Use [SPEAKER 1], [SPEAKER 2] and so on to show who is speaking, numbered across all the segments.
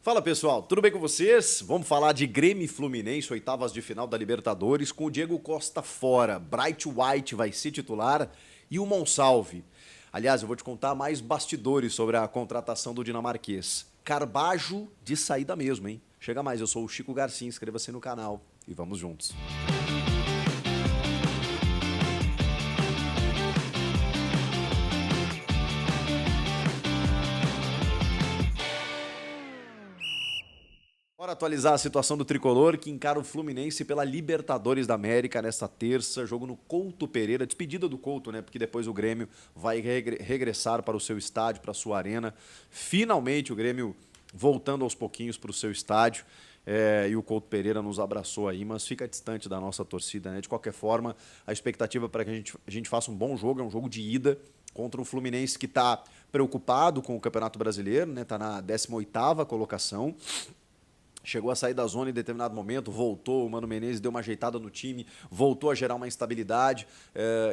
[SPEAKER 1] Fala pessoal, tudo bem com vocês? Vamos falar de Grêmio e Fluminense, oitavas de final da Libertadores, com o Diego Costa fora, Bright White vai ser titular e o Monsalve. Aliás, eu vou te contar mais bastidores sobre a contratação do dinamarquês. Carbajo de saída mesmo, hein? Chega mais, eu sou o Chico Garcia, inscreva-se no canal e vamos juntos. Bora atualizar a situação do tricolor que encara o Fluminense pela Libertadores da América nesta terça, jogo no Couto Pereira, despedida do Couto, né? Porque depois o Grêmio vai regressar para o seu estádio, para a sua arena. Finalmente o Grêmio voltando aos pouquinhos para o seu estádio. E o Couto Pereira nos abraçou aí, mas fica distante da nossa torcida, né? De qualquer forma, a expectativa para que a gente faça um bom jogo, é um jogo de ida contra um Fluminense que está preocupado com o Campeonato Brasileiro, né? Está na 18ª colocação. Chegou a sair da zona em determinado momento, voltou, o Mano Menezes deu uma ajeitada no time, voltou a gerar uma instabilidade,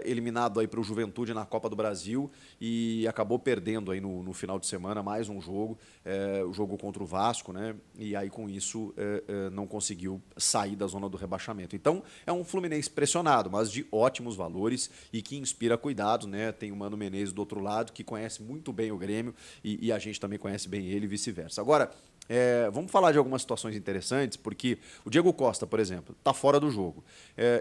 [SPEAKER 1] eliminado aí para o Juventude na Copa do Brasil e acabou perdendo aí no final de semana mais um jogo, o jogo contra o Vasco, né? E aí com isso não conseguiu sair da zona do rebaixamento. Então é um Fluminense pressionado, mas de ótimos valores e que inspira cuidado, né? Tem o Mano Menezes do outro lado que conhece muito bem o Grêmio e a gente também conhece bem ele e vice-versa. Agora, vamos falar de algumas situações interessantes, porque o Diego Costa, por exemplo, está fora do jogo.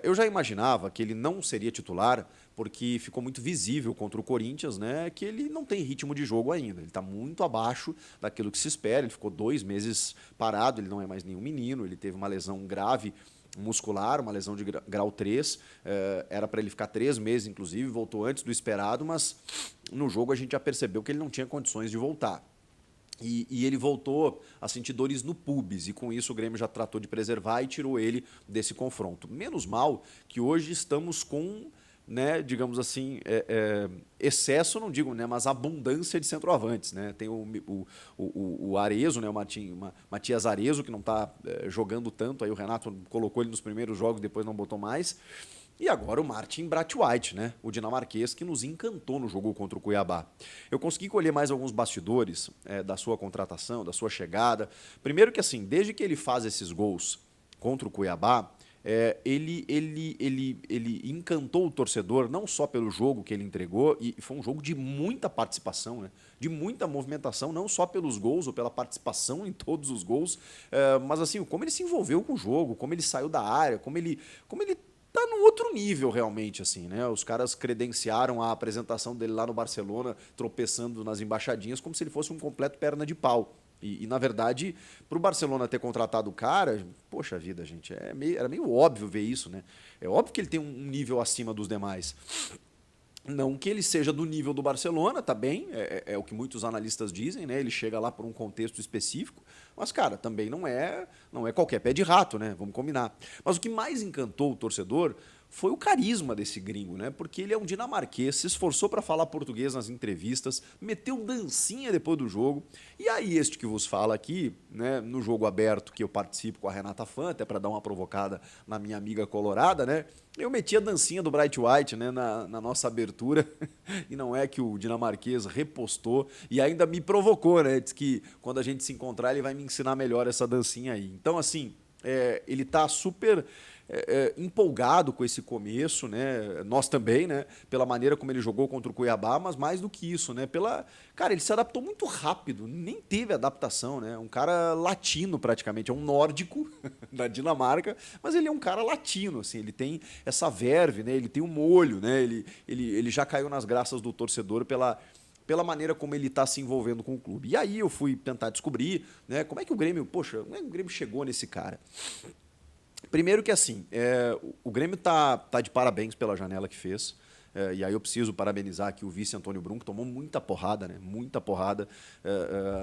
[SPEAKER 1] Eu já imaginava que ele não seria titular, porque ficou muito visível contra o Corinthians, né, que ele não tem ritmo de jogo ainda. Ele está muito abaixo daquilo que se espera. Ele ficou 2 meses parado, ele não é mais nenhum menino, ele teve uma lesão grave muscular, uma lesão de grau 3, era para ele ficar 3 meses, inclusive, voltou antes do esperado, mas no jogo a gente já percebeu que ele não tinha condições de voltar. E ele voltou a sentir dores no pubis, e com isso o Grêmio já tratou de preservar e tirou ele desse confronto. Menos mal que hoje estamos com, né, digamos assim, excesso, não digo, né, mas abundância de centroavantes. Né? Tem o Arezzo, né, o Matias Arezzo, que não está jogando tanto, aí o Renato colocou ele nos primeiros jogos, depois não botou mais. E agora o Martin Brathwaite, né? O dinamarquês que nos encantou no jogo contra o Cuiabá. Eu consegui colher mais alguns bastidores da sua contratação, da sua chegada. Primeiro que assim, desde que ele faz esses gols contra o Cuiabá, ele encantou o torcedor não só pelo jogo que ele entregou, e foi um jogo de muita participação, né? De muita movimentação, não só pelos gols ou pela participação em todos os gols, mas assim, como ele se envolveu com o jogo, como ele saiu da área, como ele tá num outro nível realmente, assim, né? Os caras credenciaram a apresentação dele lá no Barcelona, tropeçando nas embaixadinhas, como se ele fosse um completo perna de pau. Na verdade, para o Barcelona ter contratado o cara, poxa vida, gente, era meio óbvio ver isso, né? É óbvio que ele tem um nível acima dos demais. Não que ele seja do nível do Barcelona, tá bem, é o que muitos analistas dizem, né? Ele chega lá por um contexto específico, mas, cara, também não é qualquer pé de rato, né? Vamos combinar. Mas o que mais encantou o torcedor foi o carisma desse gringo, né? Porque ele é um dinamarquês, se esforçou para falar português nas entrevistas, meteu dancinha depois do jogo. E aí este que vos fala aqui, né, no jogo aberto que eu participo com a Renata Fã, até para dar uma provocada na minha amiga colorada, né? Eu meti a dancinha do Bright White, né, na nossa abertura, e não é que o dinamarquês repostou e ainda me provocou, né? Diz que quando a gente se encontrar ele vai me ensinar melhor essa dancinha aí. Então, assim, ele tá super empolgado com esse começo, né? Nós também, né? Pela maneira como ele jogou contra o Cuiabá, mas mais do que isso, né? Cara, ele se adaptou muito rápido, nem teve adaptação, né? Um cara latino praticamente, é um nórdico da Dinamarca, mas ele é um cara latino, assim, ele tem essa verve, né? Ele tem um molho, né? Ele já caiu nas graças do torcedor pela maneira como ele está se envolvendo com o clube. E aí eu fui tentar descobrir, né, como é que o Grêmio chegou nesse cara. Primeiro que assim, o Grêmio tá de parabéns pela janela que fez. E aí eu preciso parabenizar aqui o vice Antônio Brum, que tomou muita porrada, né? Muita porrada,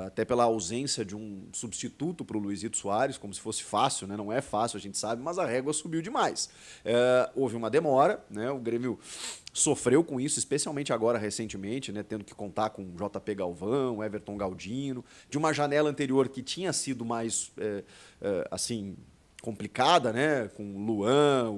[SPEAKER 1] até pela ausência de um substituto para o Luizito Soares, como se fosse fácil, né? Não é fácil, a gente sabe, mas a régua subiu demais. Houve uma demora, né? O Grêmio sofreu com isso, especialmente agora recentemente, né? Tendo que contar com JP Galvão, Everton Galdino, de uma janela anterior que tinha sido mais, assim, complicada, né? Com o Luan,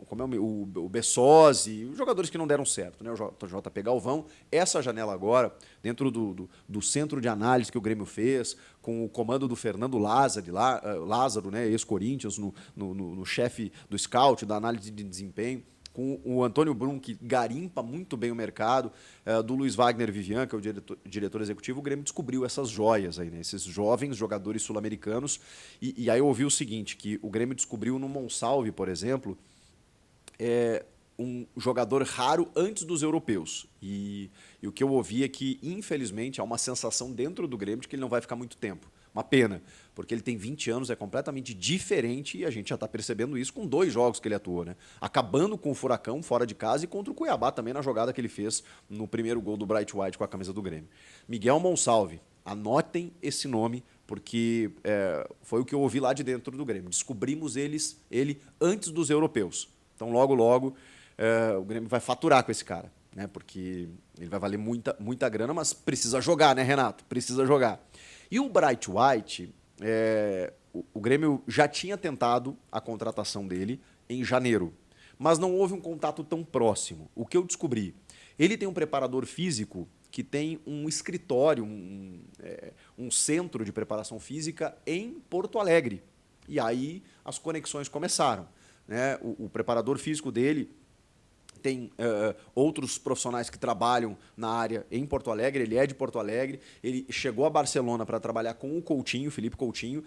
[SPEAKER 1] como é o Bessosi, os jogadores que não deram certo, né? O JP Galvão. Essa janela agora, dentro do centro de análise que o Grêmio fez, com o comando do Fernando Lázaro, né? Ex-Corinthians, no chefe do scout, da análise de desempenho, com o Antônio Brum, que garimpa muito bem o mercado, do Luiz Wagner Vivian, que é o diretor executivo. O Grêmio descobriu essas joias aí, né? Esses jovens jogadores sul-americanos. E aí eu ouvi o seguinte, que o Grêmio descobriu no Monsalve, por exemplo, um jogador raro antes dos europeus. E o que eu ouvi é que, infelizmente, há uma sensação dentro do Grêmio de que ele não vai ficar muito tempo. Uma pena, porque ele tem 20 anos, é completamente diferente e a gente já está percebendo isso com 2 jogos que ele atuou, né? Acabando com o Furacão fora de casa e contra o Cuiabá também na jogada que ele fez no primeiro gol do Bright White com a camisa do Grêmio. Miguel Monsalve, anotem esse nome, porque foi o que eu ouvi lá de dentro do Grêmio. Descobrimos ele antes dos europeus. Então, logo, logo, o Grêmio vai faturar com esse cara, né? Porque ele vai valer muita grana, mas precisa jogar, né, Renato? Precisa jogar. E o Bright White, o Grêmio já tinha tentado a contratação dele em janeiro, mas não houve um contato tão próximo. O que eu descobri? Ele tem um preparador físico que tem um escritório, um centro de preparação física em Porto Alegre. E aí as conexões começaram, né? O preparador físico dele tem outros profissionais que trabalham na área em Porto Alegre, ele é de Porto Alegre, ele chegou a Barcelona para trabalhar com o Coutinho, Felipe Coutinho,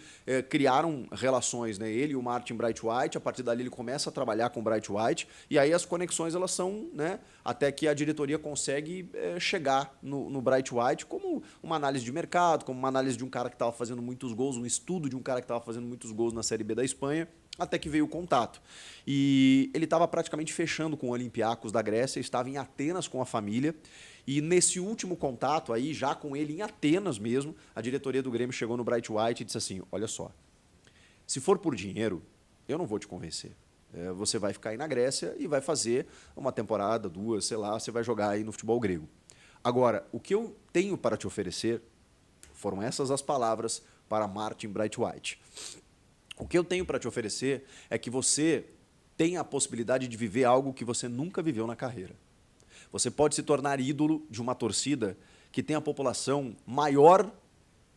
[SPEAKER 1] criaram relações, né, ele e o Martin Bright White, a partir dali ele começa a trabalhar com o Bright White, e aí as conexões elas são, né, até que a diretoria consegue chegar no Bright White como uma análise de mercado, como uma análise de um cara que estava fazendo muitos gols, um estudo de um cara que estava fazendo muitos gols na Série B da Espanha, até que veio o contato. E ele estava praticamente fechando com o Olympiacos da Grécia, estava em Atenas com a família, e nesse último contato, aí já com ele em Atenas mesmo, a diretoria do Grêmio chegou no Bright White e disse assim, olha só, se for por dinheiro, eu não vou te convencer. Você vai ficar aí na Grécia e vai fazer uma temporada, 2, sei lá, você vai jogar aí no futebol grego. Agora, o que eu tenho para te oferecer, foram essas as palavras para Martin Bright White. O que eu tenho para te oferecer é que você tenha a possibilidade de viver algo que você nunca viveu na carreira. Você pode se tornar ídolo de uma torcida que tem a população maior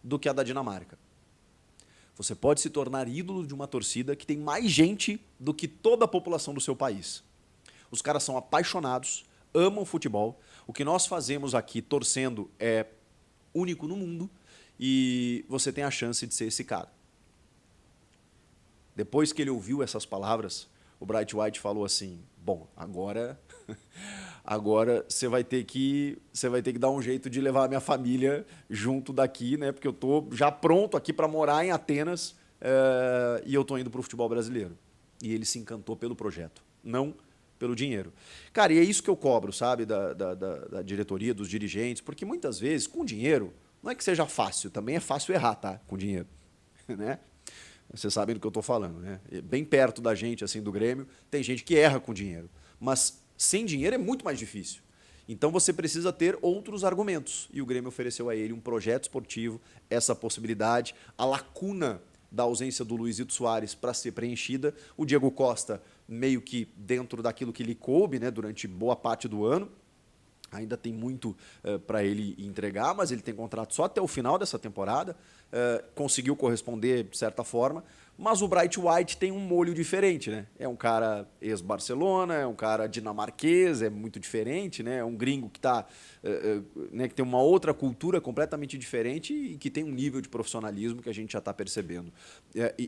[SPEAKER 1] do que a da Dinamarca. Você pode se tornar ídolo de uma torcida que tem mais gente do que toda a população do seu país. Os caras são apaixonados, amam futebol. O que nós fazemos aqui torcendo é único no mundo e você tem a chance de ser esse cara. Depois que ele ouviu essas palavras, o Bright White falou assim, bom, agora você vai ter que dar um jeito de levar a minha família junto daqui, né? Porque eu estou já pronto aqui para morar em Atenas e eu estou indo para o futebol brasileiro. E ele se encantou pelo projeto, não pelo dinheiro. Cara, e é isso que eu cobro, sabe, da diretoria, dos dirigentes, porque muitas vezes, com dinheiro, não é que seja fácil, também é fácil errar, tá? Com dinheiro, né? Vocês sabem do que eu estou falando, né? Bem perto da gente, assim, do Grêmio, tem gente que erra com dinheiro. Mas sem dinheiro é muito mais difícil. Então você precisa ter outros argumentos. E o Grêmio ofereceu a ele um projeto esportivo, essa possibilidade, a lacuna da ausência do Luizito Soares para ser preenchida. O Diego Costa, meio que dentro daquilo que lhe coube, né, durante boa parte do ano. Ainda tem muito para ele entregar, mas ele tem contrato só até o final dessa temporada. Conseguiu corresponder de certa forma, mas o Bright White tem um molho diferente, né? É um cara ex-Barcelona, é um cara dinamarquês, é muito diferente, né? É um gringo que né, que tem uma outra cultura completamente diferente e que tem um nível de profissionalismo que a gente já está percebendo.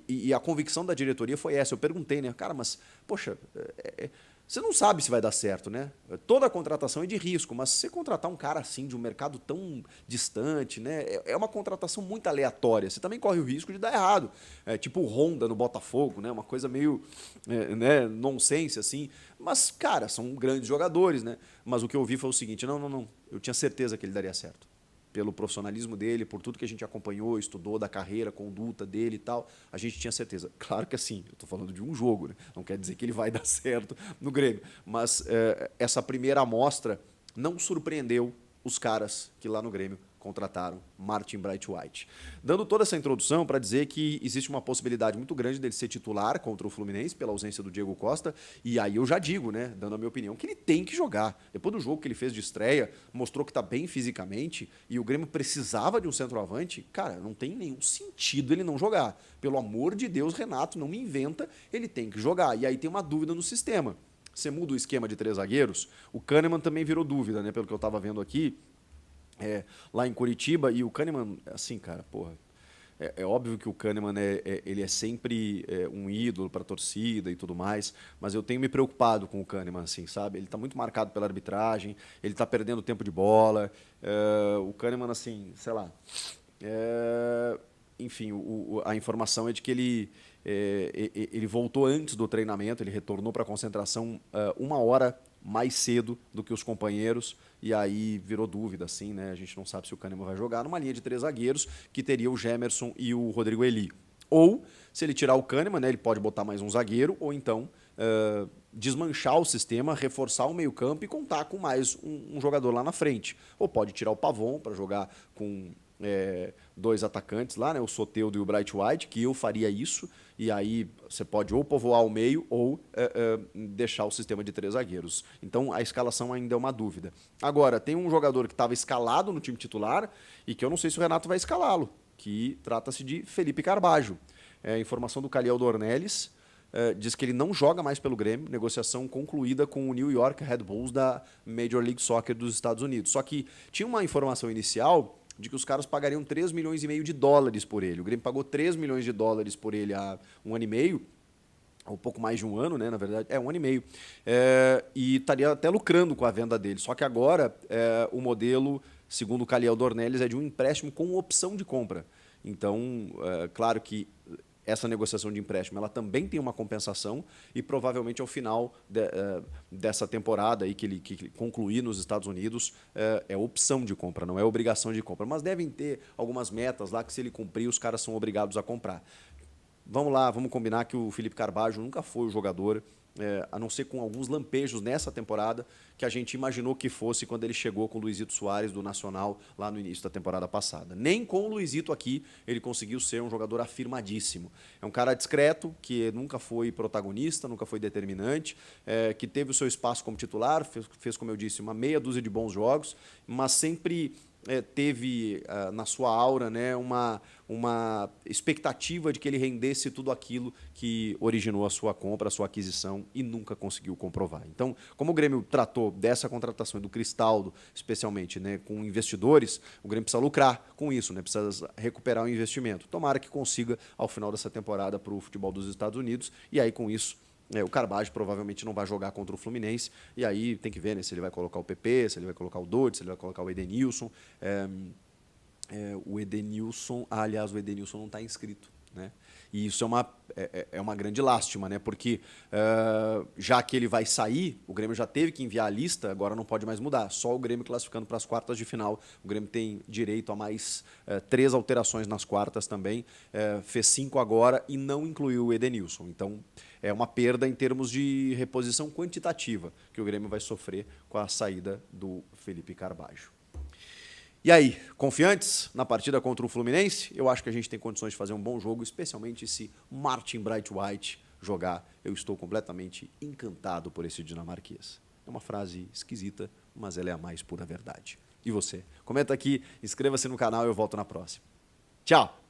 [SPEAKER 1] E a convicção da diretoria foi essa. Eu perguntei, né? Cara, mas, poxa, você não sabe se vai dar certo, né? Toda a contratação é de risco, mas se você contratar um cara assim, de um mercado tão distante, né? É uma contratação muito aleatória. Você também corre o risco de dar errado. Tipo o Honda no Botafogo, né? Uma coisa meio né, nonsense, assim. Mas, cara, são grandes jogadores, né? Mas o que eu vi foi o seguinte, não. Eu tinha certeza que ele daria certo. Pelo profissionalismo dele, por tudo que a gente acompanhou, estudou da carreira, conduta dele e tal, a gente tinha certeza. Claro que assim, eu estou falando de um jogo, né? Não quer dizer que ele vai dar certo no Grêmio, mas essa primeira amostra não surpreendeu os caras que lá no Grêmio contrataram Martin Braithwaite. Dando toda essa introdução para dizer que existe uma possibilidade muito grande dele ser titular contra o Fluminense pela ausência do Diego Costa, e aí eu já digo, né, dando a minha opinião, que ele tem que jogar. Depois do jogo que ele fez de estreia, mostrou que está bem fisicamente e o Grêmio precisava de um centroavante, cara, não tem nenhum sentido ele não jogar. Pelo amor de Deus, Renato, não me inventa, ele tem que jogar. E aí tem uma dúvida no sistema. Você muda o esquema de 3 zagueiros, o Kahneman também virou dúvida, né, pelo que eu estava vendo aqui, lá em Curitiba, e o Kahneman, assim, cara, porra, é óbvio que o Kahneman ele é sempre um ídolo para a torcida e tudo mais, mas eu tenho me preocupado com o Kahneman, assim, sabe? Ele está muito marcado pela arbitragem, ele está perdendo tempo de bola, o Kahneman, assim, sei lá, enfim, a informação é de que ele voltou antes do treinamento, ele retornou para a concentração 1 hora mais cedo do que os companheiros, e aí virou dúvida, assim, né? A gente não sabe se o Kahneman vai jogar numa linha de 3 zagueiros, que teria o Gemerson e o Rodrigo Eli. Ou, se ele tirar o Kahneman, né, ele pode botar mais um zagueiro, ou então desmanchar o sistema, reforçar o meio-campo e contar com mais um jogador lá na frente. Ou pode tirar o Pavon para jogar com 2 atacantes lá, né, o Soteldo e o Braithwaite, que eu faria isso, e aí você pode ou povoar o meio ou deixar o sistema de 3 zagueiros. Então a escalação ainda é uma dúvida. Agora, tem um jogador que estava escalado no time titular e que eu não sei se o Renato vai escalá-lo, que trata-se de Felipe Carbajo. Informação do Caliel Dornelles, diz que ele não joga mais pelo Grêmio, negociação concluída com o New York Red Bulls da Major League Soccer dos Estados Unidos. Só que tinha uma informação inicial de que os caras pagariam 3,5 milhões de dólares por ele. O Grêmio pagou 3 milhões de dólares por ele há 1 ano e meio, ou pouco mais de 1 ano, né, na verdade, 1 ano e meio, e estaria até lucrando com a venda dele. Só que agora o modelo, segundo o Caliel Dornelles, é de um empréstimo com opção de compra. Então, claro que essa negociação de empréstimo ela também tem uma compensação e provavelmente ao final dessa temporada aí que ele concluir nos Estados Unidos é opção de compra, não é obrigação de compra. Mas devem ter algumas metas lá que se ele cumprir os caras são obrigados a comprar. Vamos lá, vamos combinar que o Felipe Carbajo nunca foi o jogador, a não ser com alguns lampejos nessa temporada, que a gente imaginou que fosse quando ele chegou com o Luizito Soares do Nacional lá no início da temporada passada. Nem com o Luizito aqui ele conseguiu ser um jogador afirmadíssimo. É um cara discreto, que nunca foi protagonista, nunca foi determinante, que teve o seu espaço como titular, fez, como eu disse, uma meia dúzia de bons jogos, mas sempre teve na sua aura, né, uma expectativa de que ele rendesse tudo aquilo que originou a sua compra, a sua aquisição, e nunca conseguiu comprovar. Então, como o Grêmio tratou dessa contratação do Cristaldo, especialmente, né, com investidores, o Grêmio precisa lucrar com isso, né, precisa recuperar o investimento. Tomara que consiga ao final dessa temporada para o futebol dos Estados Unidos, e aí com isso o Carbajo provavelmente não vai jogar contra o Fluminense, e aí tem que ver, né, se ele vai colocar o PP, se ele vai colocar o Dodge, se ele vai colocar o Edenilson. O Edenilson, aliás, o Edenilson não está inscrito, né? E isso é uma grande lástima, né? Porque já que ele vai sair, o Grêmio já teve que enviar a lista, agora não pode mais mudar. Só o Grêmio classificando para as quartas de final. O Grêmio tem direito a mais 3 alterações nas quartas também. Fez 5 agora e não incluiu o Edenilson. Então é uma perda em termos de reposição quantitativa que o Grêmio vai sofrer com a saída do Felipe Carbajo. E aí, confiantes na partida contra o Fluminense? Eu acho que a gente tem condições de fazer um bom jogo, especialmente se Martin Braithwaite jogar. Eu estou completamente encantado por esse dinamarquês. É uma frase esquisita, mas ela é a mais pura verdade. E você? Comenta aqui, inscreva-se no canal e eu volto na próxima. Tchau!